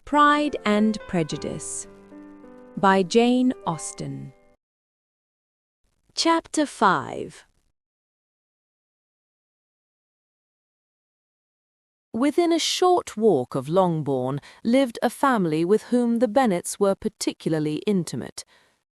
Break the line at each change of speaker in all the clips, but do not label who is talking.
Pride and Prejudice by Jane Austen. Chapter 5. Within a short walk of Longbourn lived a family with whom the Bennets were particularly intimate.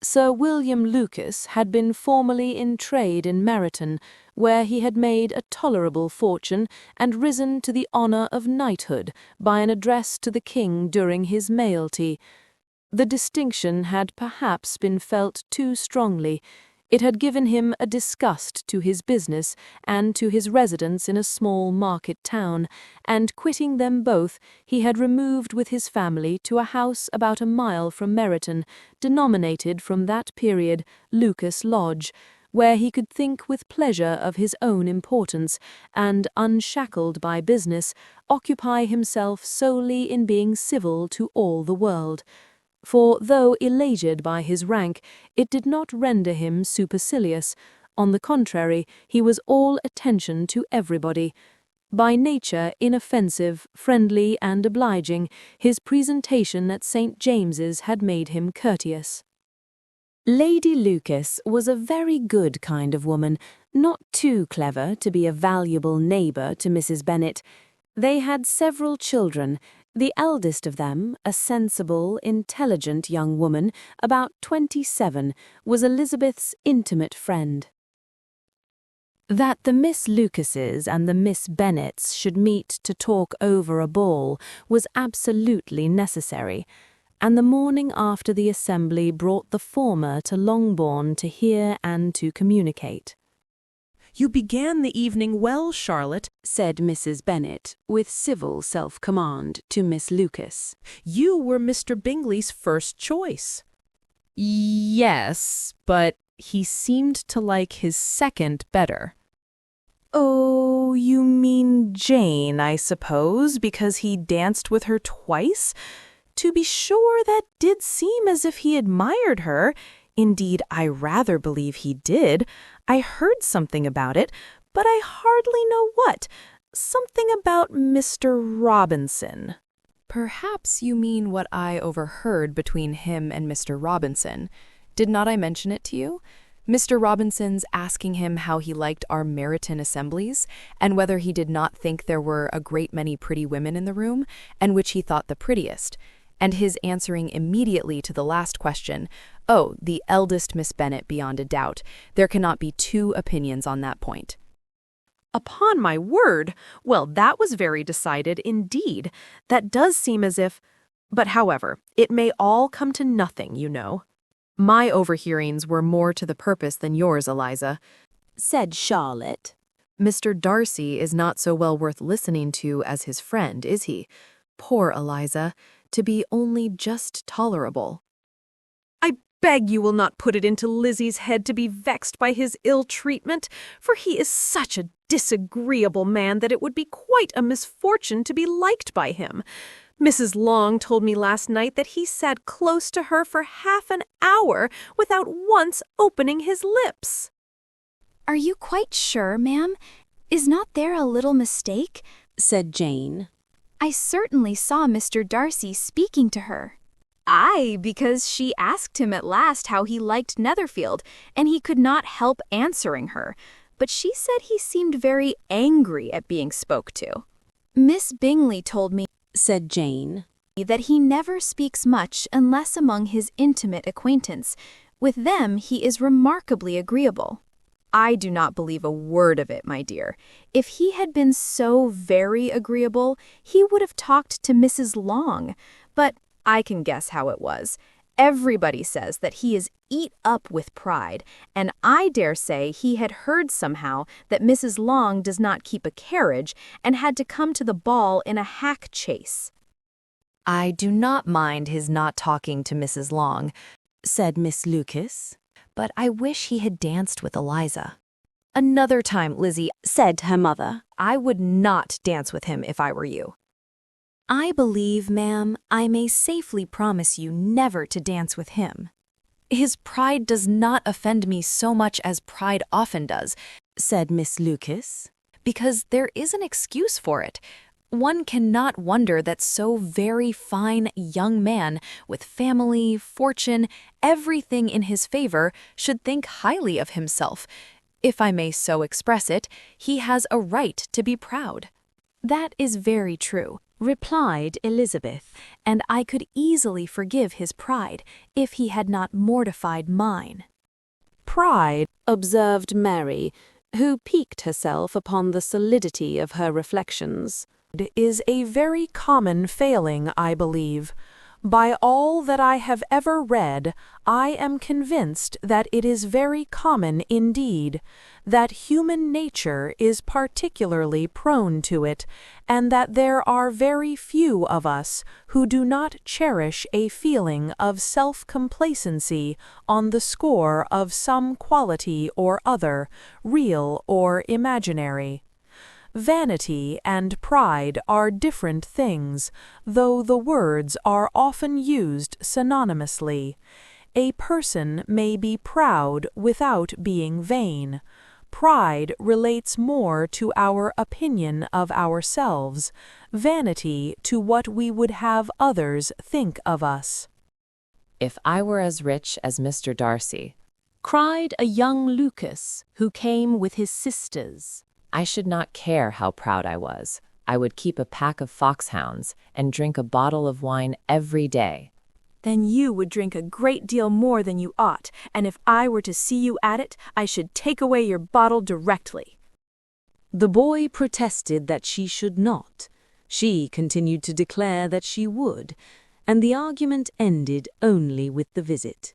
Sir William Lucas had been formerly in trade in Meryton, where he had made a tolerable fortune and risen to the honour of knighthood by an address to the king during his mayoralty. The distinction had perhaps been felt too strongly. It had given him a disgust to his business and to his residence in a small market town, and quitting them both, he had removed with his family to a house about a mile from Meryton, denominated from that period Lucas Lodge, where he could think with pleasure of his own importance, and, unshackled by business, occupy himself solely in being civil to all the world. For, though elated by his rank, it did not render him supercilious. On the contrary, he was all attention to everybody. By nature inoffensive, friendly, and obliging, his presentation at St. James's had made him courteous. Lady Lucas was a very good kind of woman, not too clever to be a valuable neighbour to Mrs. Bennet. They had several children. The eldest of them, a sensible, intelligent young woman, about 27, was Elizabeth's intimate friend. That the Miss Lucases and the Miss Bennets should meet to talk over a ball was absolutely necessary, and the morning after the assembly brought the former to Longbourn to hear and to communicate.
"You began the evening well, Charlotte,"
said Mrs. Bennet, with civil self-command, to Miss Lucas.
"You were Mr. Bingley's first choice."
"Yes, but he seemed to like his second better."
"Oh, you mean Jane, I suppose, because he danced with her twice? To be sure, that did seem as if he admired her. Indeed, I rather believe he did. I heard something about it, but I hardly know what. Something about Mr. Robinson."
"Perhaps you mean what I overheard between him and Mr. Robinson. Did not I mention it to you? Mr. Robinson's asking him how he liked our Meryton assemblies, and whether he did not think there were a great many pretty women in the room, and which he thought the prettiest, and his answering immediately to the last question, 'Oh, the eldest Miss Bennet beyond a doubt. There cannot be two opinions on that point.'"
"Upon my word! Well, that was very decided indeed. That does seem as if— But however, it may all come to nothing, you know."
"My overhearings were more to the purpose than yours, Eliza," said Charlotte. "Mr. Darcy is not so well worth listening to as his friend, is he? Poor Eliza, to be only just tolerable."
"I beg you will not put it into Lizzie's head to be vexed by his ill treatment, for he is such a disagreeable man that it would be quite a misfortune to be liked by him. Mrs. Long told me last night that he sat close to her for half an hour without once opening his lips."
"Are you quite sure, ma'am? Is not there a little mistake?"
said Jane.
"I certainly saw Mr. Darcy speaking to her." "Aye, because she asked him at last how he liked Netherfield, and he could not help answering her, but she said he seemed very angry at being spoke to." "Miss Bingley told me," said Jane, "that he never speaks much unless among his intimate acquaintance. With them he is remarkably agreeable." "I do not believe a word of it, my dear. If he had been so very agreeable, he would have talked to Mrs. Long. But I can guess how it was. Everybody says that he is eat up with pride, and I dare say he had heard somehow that Mrs. Long does not keep a carriage and had to come to the ball in a hack chaise."
"I do not mind his not talking to Mrs. Long," said Miss Lucas, "but I wish he had danced with Eliza." "Another time, Lizzie," said her mother, "I would not dance with him if I were you." "I believe, ma'am, I may safely promise you never to dance with him. His pride does not offend me so much as pride often does," said Miss Lucas, "because there is an excuse for it.
One cannot wonder that so very fine young man, with family, fortune, everything in his favor, should think highly of himself. If I may so express it, he has a right to be proud." "That is very true," replied Elizabeth, "and I could easily forgive his pride if he had not mortified mine."
"Pride," observed Mary, who piqued herself upon the solidity of her reflections,
"is a very common failing, I believe. By all that I have ever read, I am convinced that it is very common indeed, that human nature is particularly prone to it, and that there are very few of us who do not cherish a feeling of self-complacency on the score of some quality or other, real or imaginary. Vanity and pride are different things, though the words are often used synonymously. A person may be proud without being vain. Pride relates more to our opinion of ourselves, vanity to what we would have others think of us."
"If I were as rich as Mr. Darcy,"
cried a young Lucas who came with his sisters,
"I should not care how proud I was. I would keep a pack of foxhounds and drink a bottle of wine every day."
"Then you would drink a great deal more than you ought, and if I were to see you at it, I should take away your bottle directly."
The boy protested that she should not. She continued to declare that she would, and the argument ended only with the visit.